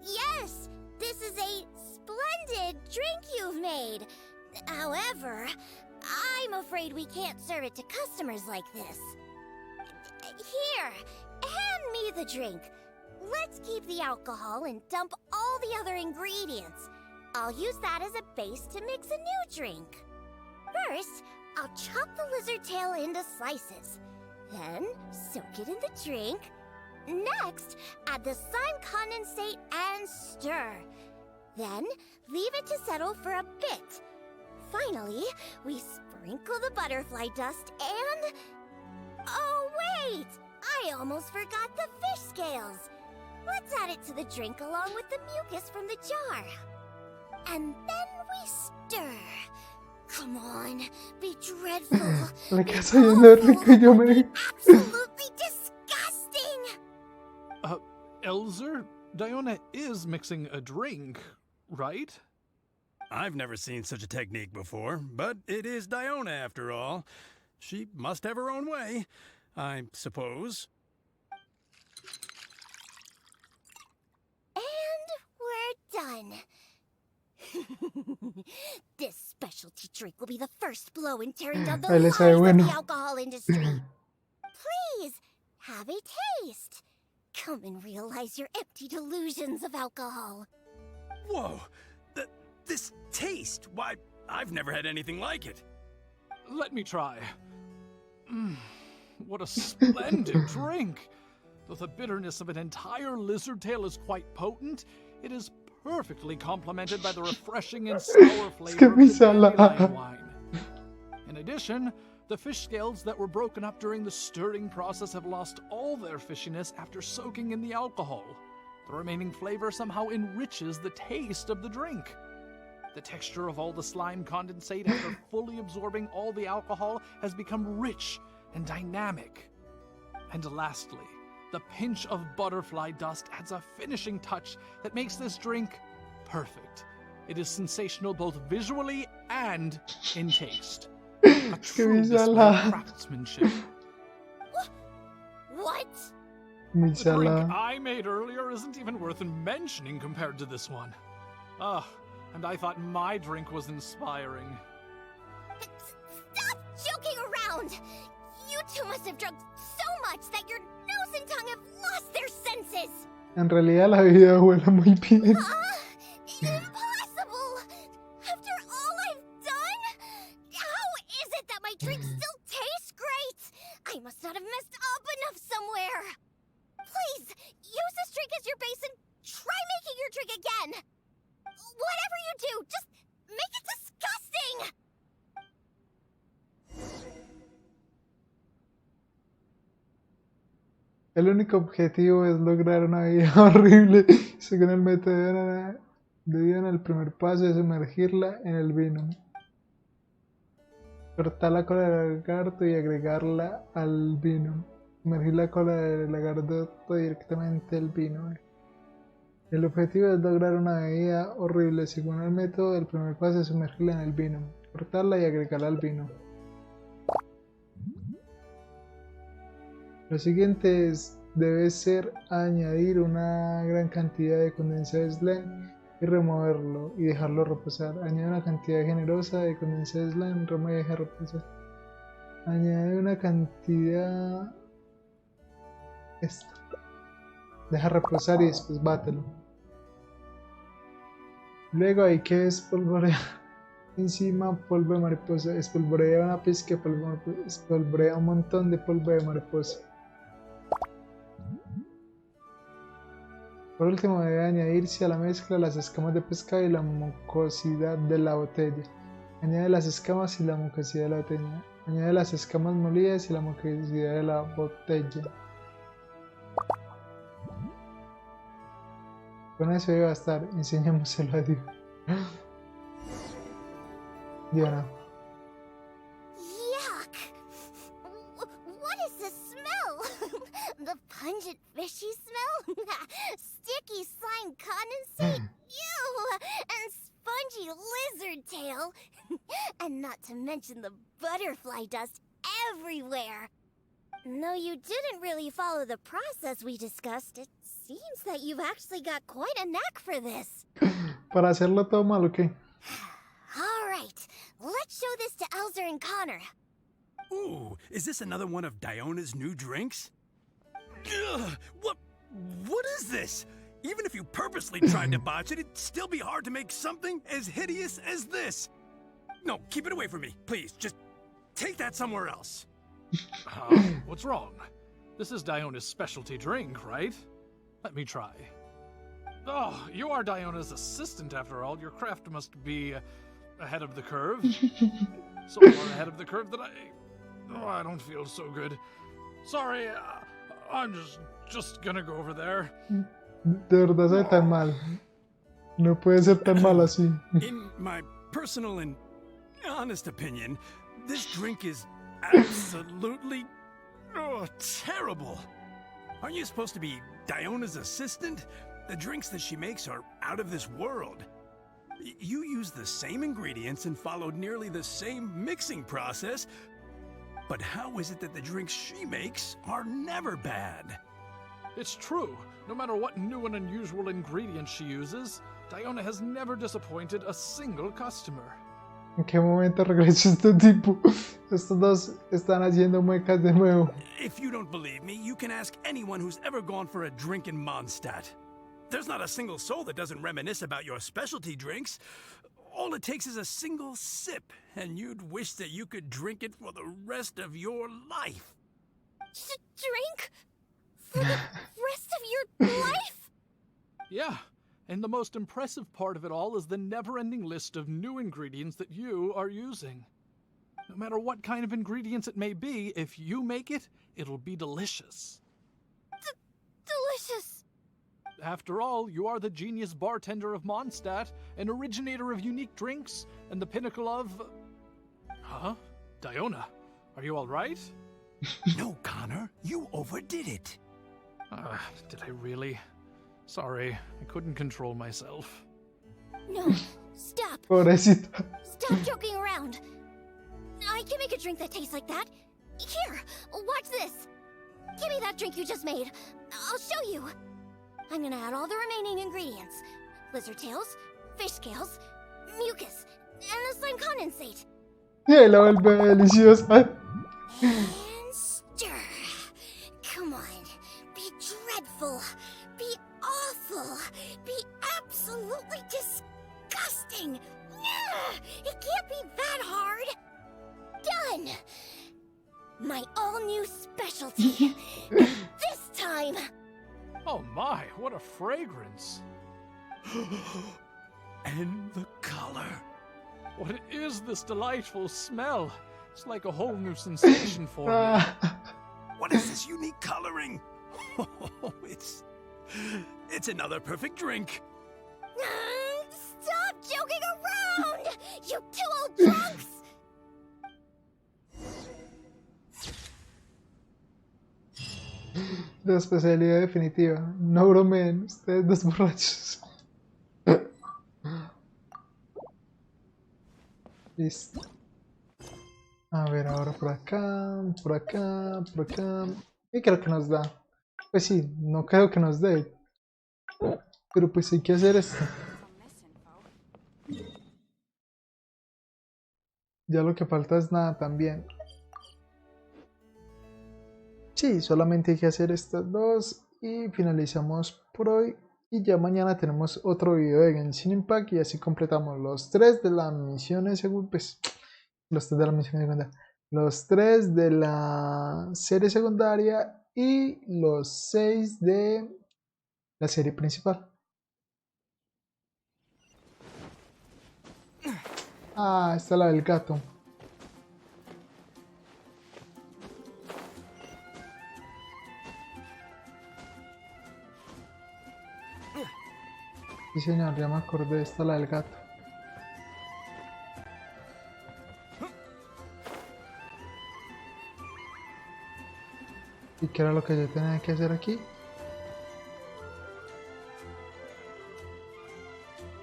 [SPEAKER 3] Yes, this is a splendid drink you've made. However, I'm afraid we can't serve it to customers like this. Here, hand me the drink. Let's keep the alcohol and dump all the other ingredients. I'll use that as a base to mix a new drink. First, I'll chop the lizard tail into slices. Then, soak it in the drink. Next, add the slime condensate and stir. Then, leave it to settle for a bit. Finally, we sprinkle the butterfly dust and... Oh, wait! I almost forgot the fish scales. Let's add it to the drink along with the mucus from the jar. And then we stir. Come on, be dreadful.
[SPEAKER 1] La
[SPEAKER 3] be
[SPEAKER 1] casa llena de rico y yo me...
[SPEAKER 3] absolutely disgusting!
[SPEAKER 7] Elzer, Diona is mixing a drink, right?
[SPEAKER 8] I've never seen such a technique before, but it is Diona after all. She must have her own way, I suppose.
[SPEAKER 3] And we're done. This specialty drink will be the first blow in tearing down the
[SPEAKER 1] Ahí le
[SPEAKER 3] lies
[SPEAKER 1] sabe
[SPEAKER 3] of
[SPEAKER 1] bueno.
[SPEAKER 3] the alcohol industry. Please, have a taste. Come and realize your empty delusions of alcohol.
[SPEAKER 8] Whoa! This taste! Why, I've never had anything like it.
[SPEAKER 7] Let me try. What a splendid drink! Though the bitterness of an entire lizard tail is quite potent, it is perfectly complemented by the refreshing and sour flavor of the dandelion wine. In addition, the fish scales that were broken up during the stirring process have lost all their fishiness after soaking in the alcohol. The remaining flavor somehow enriches the taste of the drink. The texture of all the slime condensate after fully absorbing all the alcohol has become rich and dynamic. And lastly, the pinch of butterfly dust adds a finishing touch that makes this drink perfect. It is sensational both visually and in taste. A true display of craftsmanship.
[SPEAKER 3] What?
[SPEAKER 7] The drink
[SPEAKER 1] Salada.
[SPEAKER 7] I made earlier isn't even worth mentioning compared to this one. And I thought my drink was inspiring.
[SPEAKER 3] Stop joking around! You two must have drunk so much that your nose and tongue have lost their senses!
[SPEAKER 1] En realidad la bebida huele muy bien.
[SPEAKER 3] Impossible! After all I've done? How is it that my drink still tastes great? I must not have messed up enough somewhere. Please, use this drink as your base and try making your drink again. Whatever you do, just make it disgusting!
[SPEAKER 1] El único objetivo es lograr una bebida horrible. Según el método de Diana, el primer paso es sumergirla en el vino. Cortar la cola del lagarto y agregarla al vino. Sumergir la cola del lagarto directamente al vino. El objetivo es lograr una bebida horrible. Según el método, el primer paso es sumergirla en el vino. Cortarla y agregarla al vino. Lo siguiente debe ser añadir una gran cantidad de condensado de slime y removerlo y dejarlo reposar. Añade una cantidad generosa de condensado de slime, remueve y deja reposar. Añade una cantidad... Deja reposar y después bátelo. Luego hay que espolvorear encima polvo de mariposa. Espolvorea una pizca de polvo de mariposa. Espolvorea un montón de polvo de mariposa. Por último, debe añadirse a la mezcla las escamas de pescado y la mucosidad de la botella. Añade las escamas y la mucosidad de la botella. Añade las escamas molidas y la mucosidad de la botella. Con eso debe bastar. Enseñámoselo a Dios. Diana.
[SPEAKER 3] Yuck! What is this smell? The pungent fishy smell? Sticky slime condensate? Ew! And spongy lizard tail? And not to mention the butterfly dust everywhere. No, you didn't really follow the process we discussed. It seems that you've actually got quite a knack for this.
[SPEAKER 1] Para hacerlo todo mal, ¿ok?
[SPEAKER 3] Alright, let's show this to Elzer and Connor.
[SPEAKER 8] Ooh, is this another one of Diona's new drinks? Ugh, what is this? Even if you purposely tried to botch it, it'd still be hard to make something as hideous as this. No, keep it away from me, please. Just take that somewhere else.
[SPEAKER 7] What's wrong? This is Diona's specialty drink, right? Let me try. Oh, you are Diona's assistant after all. Your craft must be ahead of the curve. So far ahead of the curve that I don't feel so good. Sorry, I'm just gonna go over there.
[SPEAKER 1] De verdad sabe tan mal. No puede ser tan mal así.
[SPEAKER 8] In my personal and honest opinion, this drink is absolutely terrible. Aren't you supposed to be Diona's assistant? The drinks that she makes are out of this world. You use the same ingredients and followed nearly the same mixing process, but how is it that the drinks she makes are never bad?
[SPEAKER 7] It's true. No matter what new and unusual ingredients she uses, Diona has never disappointed a single customer.
[SPEAKER 1] ¿En qué momento regresó este tipo? Estos dos están haciendo muecas de nuevo.
[SPEAKER 8] If you don't believe me, you can ask anyone who's ever gone for a drink in Mondstadt. There's not a single soul that doesn't reminisce about your specialty drinks. All it takes is a single sip, and you'd wish that you could drink it for the rest of your life.
[SPEAKER 3] Drink? For the rest of your life?
[SPEAKER 7] Yeah, and the most impressive part of it all is the never-ending list of new ingredients that you are using. No matter what kind of ingredients it may be, if you make it, it'll be delicious.
[SPEAKER 3] Delicious.
[SPEAKER 7] After all, you are the genius bartender of Mondstadt, an originator of unique drinks, and the pinnacle of... Huh? Diona, are you all right?
[SPEAKER 8] No, Connor, you overdid it.
[SPEAKER 7] Did I really? Sorry, I couldn't control myself.
[SPEAKER 3] No, stop.
[SPEAKER 1] Pobrecita.
[SPEAKER 3] Stop joking around. I can make a drink that tastes like that. Here, watch this. Give me that drink you just made. I'll show you. I'm gonna add all the remaining ingredients. Lizard tails, fish scales, mucus, and the slime condensate.
[SPEAKER 1] Y la vuelve deliciosa.
[SPEAKER 3] And stir. Come on. Be dreadful. Be awful. Be absolutely disgusting. It can't be that hard. Done. My all-new specialty. This time.
[SPEAKER 7] Oh my, what a fragrance!
[SPEAKER 8] And the color.
[SPEAKER 7] What is this delightful smell? It's like a whole new sensation for me.
[SPEAKER 8] What is this unique coloring? Oh, it's another perfect drink.
[SPEAKER 3] Stop joking around! You two old drunks!
[SPEAKER 1] La especialidad definitiva. No bromeen, ustedes dos borrachos. Listo. A ver, ahora por acá, por acá, por acá. Y creo que nos da. Pues sí, no creo que nos dé. Pero pues hay que hacer esto. Ya lo que falta es nada también. Sí, solamente hay que hacer estas dos y finalizamos por hoy. Y ya mañana tenemos otro video de Genshin Impact y así completamos los 3 de las misiones pues, los 3 de la misión secundaria, los 3 de la serie secundaria y los 6 de la serie principal. Ah, esta es la del gato. Sí, señor, ya me acordé, esta es la del gato. ¿Y qué era lo que yo tenía que hacer aquí?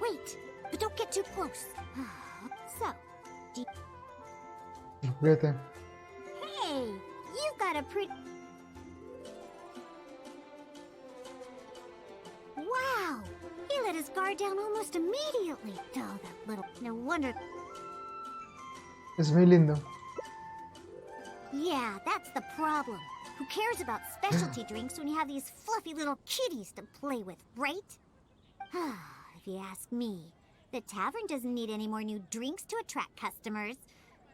[SPEAKER 3] Wait, but don't get too close. So,
[SPEAKER 1] El juguete.
[SPEAKER 3] hey, you've got a pretty... Wow! He let his guard down almost immediately. Oh, that little... No wonder...
[SPEAKER 1] Es muy lindo.
[SPEAKER 3] Yeah, that's the problem. Who cares about specialty drinks when you have these fluffy little kitties to play with, right? If you ask me, the tavern doesn't need any more new drinks to attract customers.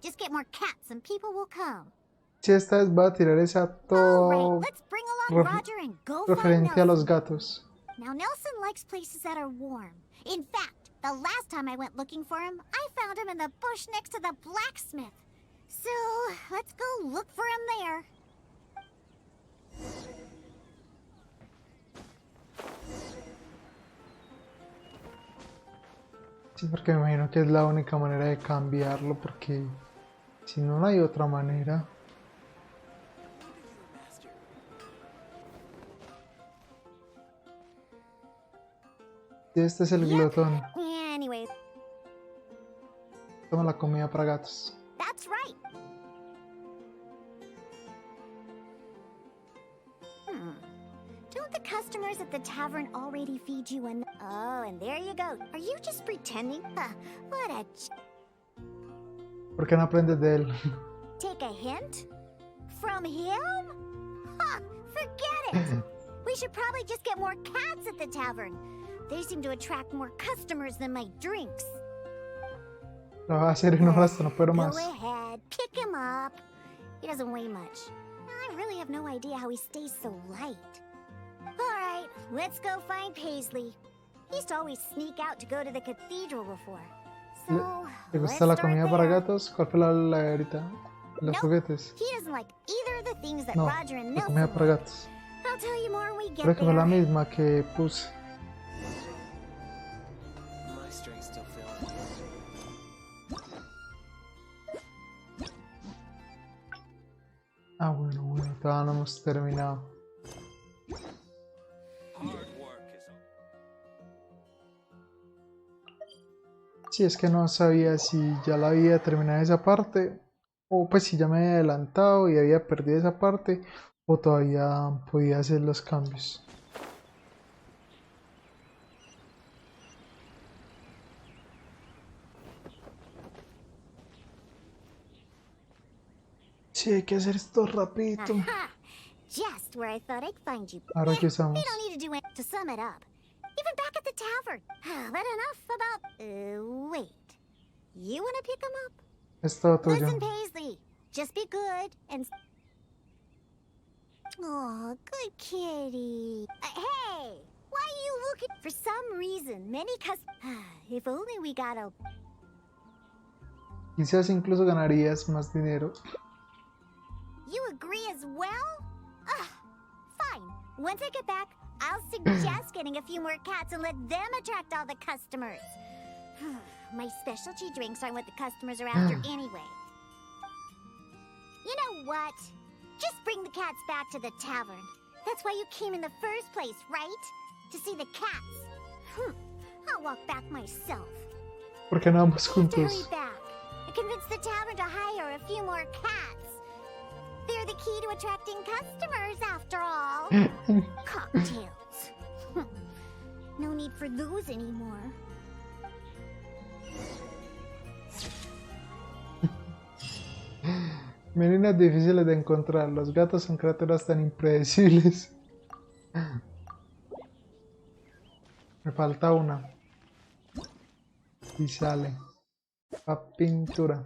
[SPEAKER 3] Just get more cats and people will come.
[SPEAKER 1] Si esta vez va a tirar esa
[SPEAKER 3] All
[SPEAKER 1] todo
[SPEAKER 3] right, let's bring along Roger and go find
[SPEAKER 1] referente a los
[SPEAKER 3] Nelson.
[SPEAKER 1] gatos.
[SPEAKER 3] Now, Nelson likes places that are warm. In fact, the last time I went looking for him, I found him in the bush next to the blacksmith. So, let's go look for him there.
[SPEAKER 1] Sí, porque me imagino que es la única manera de cambiarlo, porque si no, no hay otra manera. Y este es el glotón.
[SPEAKER 3] Anyway,
[SPEAKER 1] Toma la comida para gatos.
[SPEAKER 3] that's right. Don't the customers at the tavern already feed you an... Oh, and there you go. Are you just pretending? What a...
[SPEAKER 1] ¿Por qué no aprendes de él?
[SPEAKER 3] Take a hint? From him? Ha! Forget it! We should probably just get more cats at the tavern. They seem to attract more customers than my drinks.
[SPEAKER 1] Lo va a hacer y no hasta no puedo más.
[SPEAKER 3] Go ahead, pick him up. He doesn't weigh much. I really have no idea how he stays so light. Alright, let's go find Paisley. He used to always sneak out to go to the cathedral before. So,
[SPEAKER 1] ¿Te
[SPEAKER 3] let's
[SPEAKER 1] gusta la
[SPEAKER 3] start
[SPEAKER 1] comida para
[SPEAKER 3] there.
[SPEAKER 1] gatos? ¿Cuál fue la de ahorita? Los
[SPEAKER 3] Nope.
[SPEAKER 1] juguetes.
[SPEAKER 3] He doesn't like either of the things that
[SPEAKER 1] No,
[SPEAKER 3] Roger and
[SPEAKER 1] la
[SPEAKER 3] Nelson
[SPEAKER 1] comida para
[SPEAKER 3] like.
[SPEAKER 1] gatos.
[SPEAKER 3] I'll tell you more when we get
[SPEAKER 1] Creo que fue la
[SPEAKER 3] there.
[SPEAKER 1] misma que puse.
[SPEAKER 6] My strength's still failing.
[SPEAKER 1] Ah, bueno, todavía no hemos terminado.
[SPEAKER 6] Hard work is
[SPEAKER 1] Sí, es que no sabía si ya la había terminado esa parte, o pues si ya me había adelantado y había perdido esa parte, o todavía podía hacer los cambios. Sí, hay que hacer esto rapidito.
[SPEAKER 3] Aha! Just where I thought I'd find you.
[SPEAKER 1] Ahora que
[SPEAKER 3] We
[SPEAKER 1] usamos.
[SPEAKER 3] don't need to do it to sum it up. Even back at the tavern. But enough about... wait. You want to pick him up?
[SPEAKER 1] Es todo tuyo.
[SPEAKER 3] Listen, Paisley. Just be good and... Oh, good kitty. Hey! Why are you looking... For some reason, many if only we got a...
[SPEAKER 1] Quizás incluso ganarías más dinero.
[SPEAKER 3] You agree as well? Ugh, fine. Once I get back, I'll suggest getting a few more cats and let them attract all the customers. My specialty drinks aren't what the customers are after anyway. You know what? Just bring the cats back to the tavern. That's why you came in the first place, right? To see the cats. I'll walk back myself.
[SPEAKER 1] Porque no vamos
[SPEAKER 3] I have to hurry
[SPEAKER 1] juntos.
[SPEAKER 3] back and convince the tavern to hire a few more cats. They're the key to attracting customers, after all. Cocktails. No need for those anymore.
[SPEAKER 1] Meninas difíciles de encontrar. Los gatos son criaturas tan impredecibles. Me falta una. Y sale. La pintura.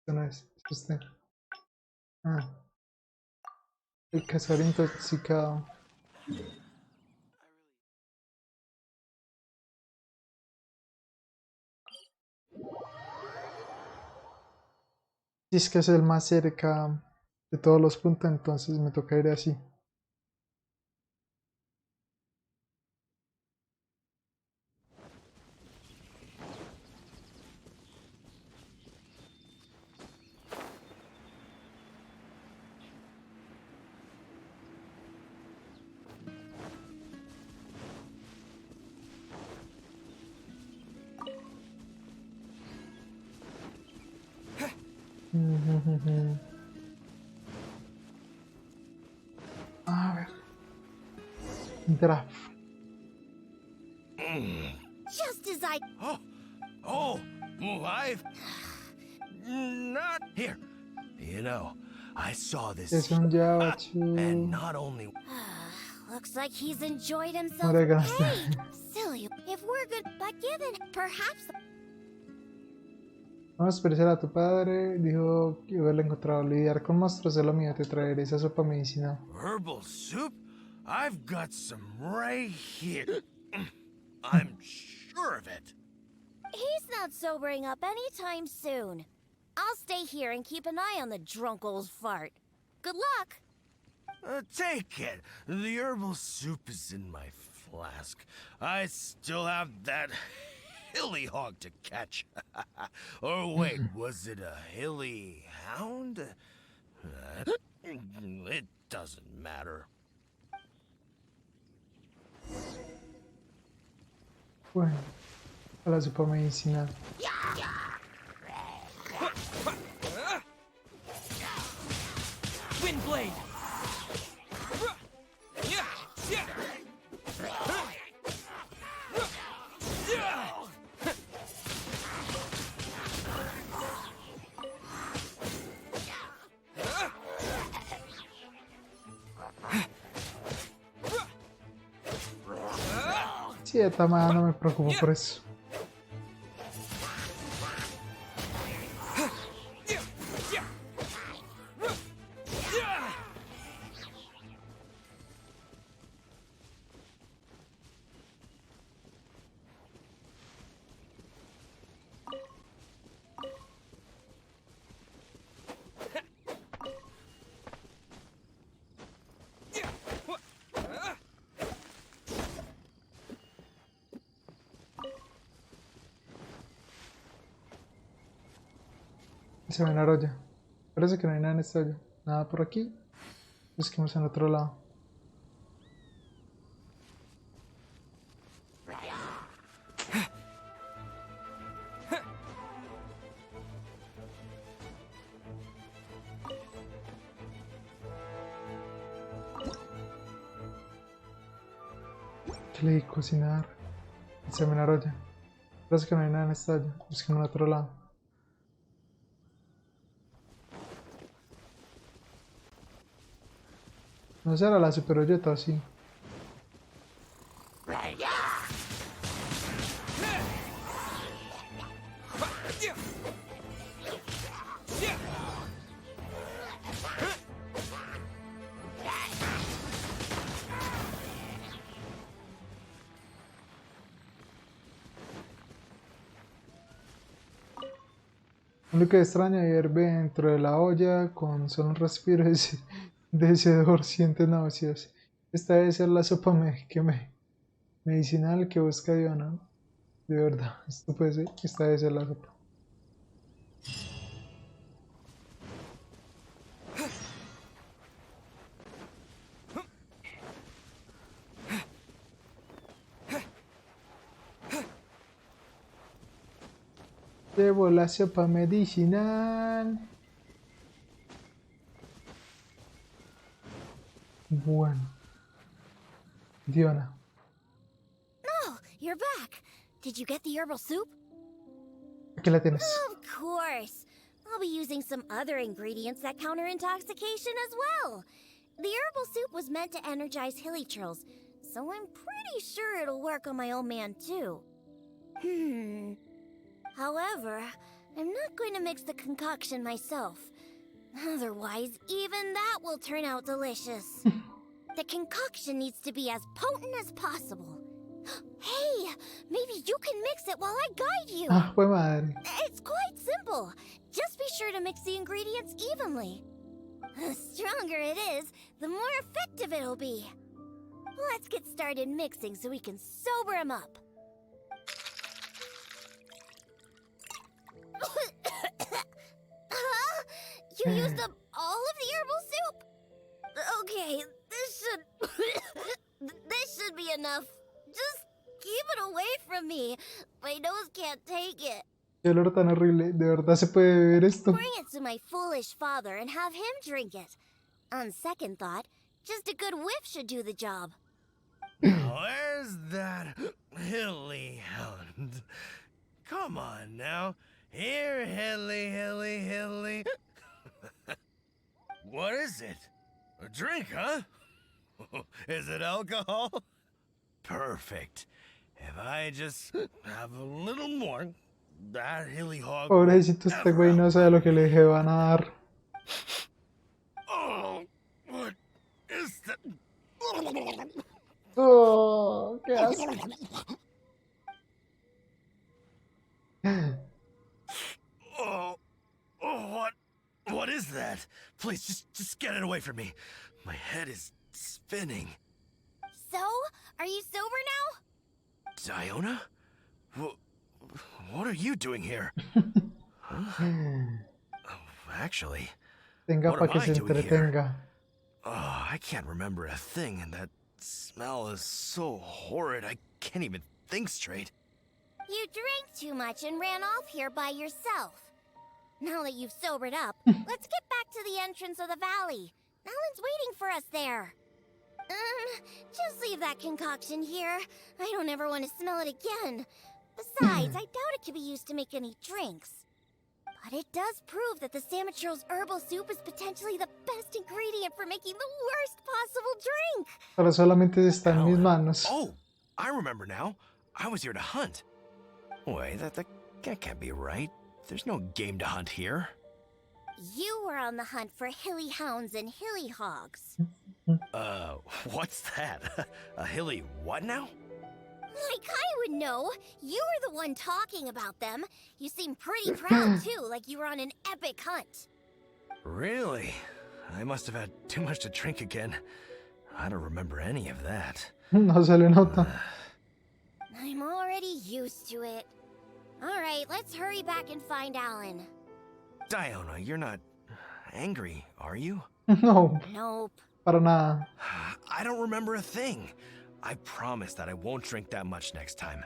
[SPEAKER 1] Esto no es. Es usted. Ah. El cazador intoxicado. Si es que es el más cerca de todos los puntos, entonces me toca ir así. A ver. Draft.
[SPEAKER 3] Just as I...
[SPEAKER 2] Oh, I've not here. You know, I saw this,
[SPEAKER 1] Es un Java,
[SPEAKER 2] and not only.
[SPEAKER 3] Looks like he's enjoyed himself.
[SPEAKER 1] Ahora ganas.
[SPEAKER 3] Hey, silly. If we're good, but given, perhaps...
[SPEAKER 1] Vamos a esperar a tu padre. Dijo que haberlo encontrado. Lidiar con monstruos es lo mío. Te traeré esa sopa medicinal.
[SPEAKER 2] Herbal soup? I've got some right here. I'm sure of it.
[SPEAKER 3] He's not sobering up anytime soon. I'll stay here and keep an eye on the drunk old fart. Good luck.
[SPEAKER 2] Take it. The herbal soup is in my flask. I still have that hilly hog to catch. Or wait, was it a hilly hound? It doesn't matter.
[SPEAKER 1] Bueno, a la sopa medicinal.
[SPEAKER 6] Windblade!
[SPEAKER 1] Sí, de esta manera no me preocupo por eso. Se ve en la olla. Parece que no hay nada en esta olla. Nada por aquí. Busquemos en otro lado. ¿Qué le di? Cocinar. Se ve en la olla. Parece que no hay nada en esta olla. Busquemos en otro lado. No será la superolleta, sí. Lo único extraño hierve dentro de la olla con solo un respiro de ese hedor, siente náuseas. Esta debe ser la sopa medicinal que busca Diana. De verdad, esto puede ser, esta debe ser la sopa. Llevo la sopa medicinal. Bueno. Diana.
[SPEAKER 3] Oh, you're back. Did you get the herbal soup?
[SPEAKER 1] Aquí la tienes.
[SPEAKER 3] Of course. I'll be using some other ingredients that counter intoxication as well. The herbal soup was meant to energize hilly churls, so I'm pretty sure it'll work on my old man too. However, I'm not going to mix the concoction myself. Otherwise, even that will turn out delicious. The concoction needs to be as potent as possible. Hey, maybe you can mix it while I guide you.
[SPEAKER 1] Ah, fue madre.
[SPEAKER 3] It's quite simple. Just be sure to mix the ingredients evenly. The stronger it is, the more effective it'll be. Let's get started mixing so we can sober him up. You used up all of the herbal soup? Okay, this should be enough. Just keep it away from me. My nose can't take it.
[SPEAKER 1] Qué olor tan horrible. ¿De verdad se puede beber esto?
[SPEAKER 3] Bring it to my foolish father and have him drink it. On second thought, just a good whiff should do the job.
[SPEAKER 2] Where's that hilly hound? Come on now. Here, hilly. What is it? A drink, huh? Is it alcohol? Perfect. If I just have a little more, that hilly hog.
[SPEAKER 1] Pobrecito este güey, no sabe lo que le van a dar.
[SPEAKER 2] Oh, what is that?
[SPEAKER 1] Oh, qué asco.
[SPEAKER 2] What is that? Please, just get it away from me. My head is spinning.
[SPEAKER 3] So, are you sober now?
[SPEAKER 2] Diona? What are you doing here? Huh? Actually,
[SPEAKER 1] Tenga
[SPEAKER 2] what
[SPEAKER 1] pa
[SPEAKER 2] am
[SPEAKER 1] que
[SPEAKER 2] I
[SPEAKER 1] se
[SPEAKER 2] doing
[SPEAKER 1] entretenga.
[SPEAKER 2] oh, I can't remember a thing, and that smell is so horrid I can't even think straight.
[SPEAKER 3] You drank too much and ran off here by yourself. Now that you've sobered up, let's get back to the entrance of the valley. Alan's waiting for us there. Just leave that concoction here. I don't ever want to smell it again. Besides, I doubt it could be used to make any drinks. But it does prove that the Samatro's herbal soup is potentially the best ingredient for making the worst possible drink.
[SPEAKER 1] Ahora solamente está en mis manos.
[SPEAKER 2] Oh, I remember now. I was here to hunt. Wait, that can't be right. There's no game to hunt here.
[SPEAKER 3] You were on the hunt for hilly hounds and hilly hogs.
[SPEAKER 2] What's that? A hilly what now?
[SPEAKER 3] Like I would know. You were the one talking about them. You seem pretty proud, too, like you were on an epic hunt.
[SPEAKER 2] Really? I must have had too much to drink again. I don't remember any of that.
[SPEAKER 1] No se le nota.
[SPEAKER 3] I'm already used to it. All right, let's hurry back and find Alan.
[SPEAKER 2] Diona, you're not angry, are you?
[SPEAKER 1] No,
[SPEAKER 3] Nope.
[SPEAKER 1] para nada.
[SPEAKER 2] I don't remember a thing. I promise that I won't drink that much next time.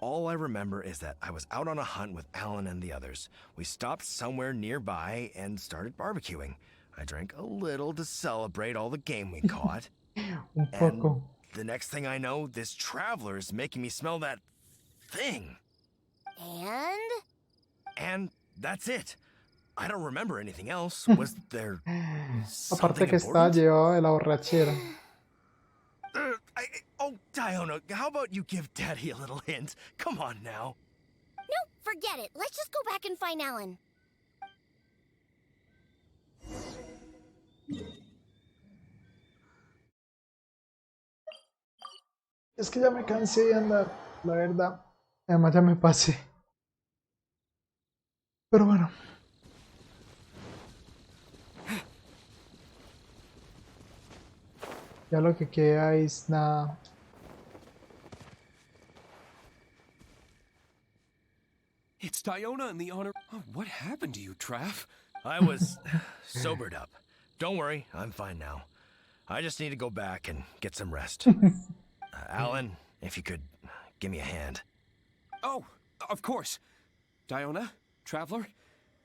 [SPEAKER 2] All I remember is that I was out on a hunt with Alan and the others. We stopped somewhere nearby and started barbecuing. I drank a little to celebrate all the game we caught.
[SPEAKER 1] Un poco.
[SPEAKER 2] The next thing I know, this traveler is making me smell that thing. And that's it. I don't remember anything else. Was there
[SPEAKER 1] Aparte
[SPEAKER 2] something
[SPEAKER 1] que está
[SPEAKER 2] important?
[SPEAKER 1] llevado de la borrachera.
[SPEAKER 2] Oh, Diona, how about you give Daddy a little hint? Come on now.
[SPEAKER 3] Nope, forget it. Let's just go back and find Alan.
[SPEAKER 1] Es que ya me cansé de andar, la verdad. Además ya me pasé. Pero bueno. Ya lo que queda es nada.
[SPEAKER 6] It's Diona in the honor. Oh, what happened to you, Trav?
[SPEAKER 2] I was sobered up. Don't worry, I'm fine now. I just need to go back and get some rest. Alan, if you could give me a hand.
[SPEAKER 6] Oh, of course. Diona, Traveler,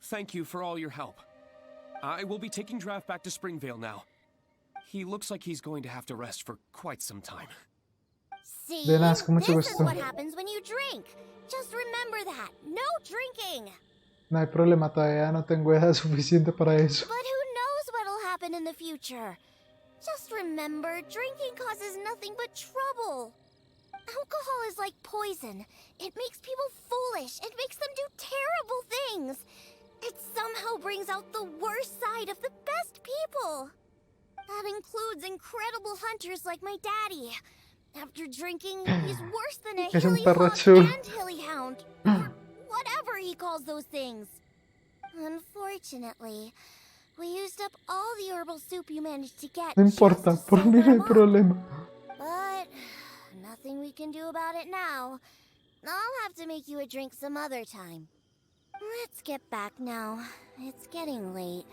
[SPEAKER 6] thank you for all your help. I will be taking Trav back to Springvale now. He looks like he's going to have to rest for quite some time.
[SPEAKER 3] See,
[SPEAKER 1] De nada, con mucho
[SPEAKER 3] this is
[SPEAKER 1] gusto.
[SPEAKER 3] what happens when you drink. Just remember that. No drinking.
[SPEAKER 1] No hay problema, todavía no tengo edad suficiente para eso.
[SPEAKER 3] But who knows what'll happen in the future? Just remember, drinking causes nothing but trouble. Alcohol is like poison. It makes people foolish. It makes them do terrible things. It somehow brings out the worst side of the best people. That includes incredible hunters like my daddy. After drinking, he's worse than a
[SPEAKER 1] Es un
[SPEAKER 3] hilly
[SPEAKER 1] perro
[SPEAKER 3] hawk
[SPEAKER 1] chulo.
[SPEAKER 3] and hilly hound. Or whatever he calls those things. Unfortunately, we used up all the herbal soup you managed to get.
[SPEAKER 1] No importa,
[SPEAKER 3] just to
[SPEAKER 1] por mí no hay
[SPEAKER 3] sober him up.
[SPEAKER 1] problema.
[SPEAKER 3] But nothing we can do about it now. I'll have to make you a drink some other time. Let's get back now. It's getting late.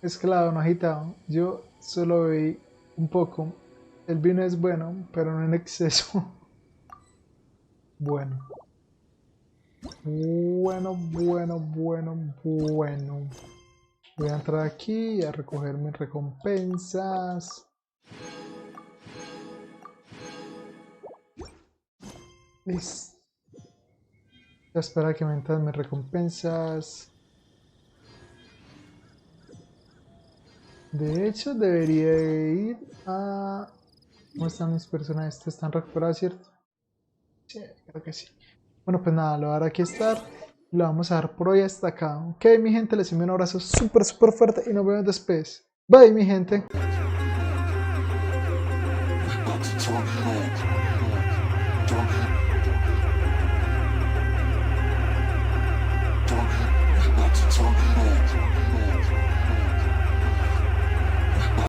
[SPEAKER 1] Es claro, no agitado. Yo solo bebí un poco. El vino es bueno, pero no en exceso. Bueno. Bueno. Voy a entrar aquí a recoger mis recompensas. Listo. Ya espera que me entren mis recompensas. De hecho, debería ir a... ¿Cómo están mis personajes? ¿Estos están recuperados, cierto? Sí, creo que sí. Bueno, pues nada, lo voy a dar aquí a estar. Lo vamos a dar por hoy hasta acá. Ok, mi gente, les envío un abrazo súper fuerte y nos vemos después. Bye, mi gente.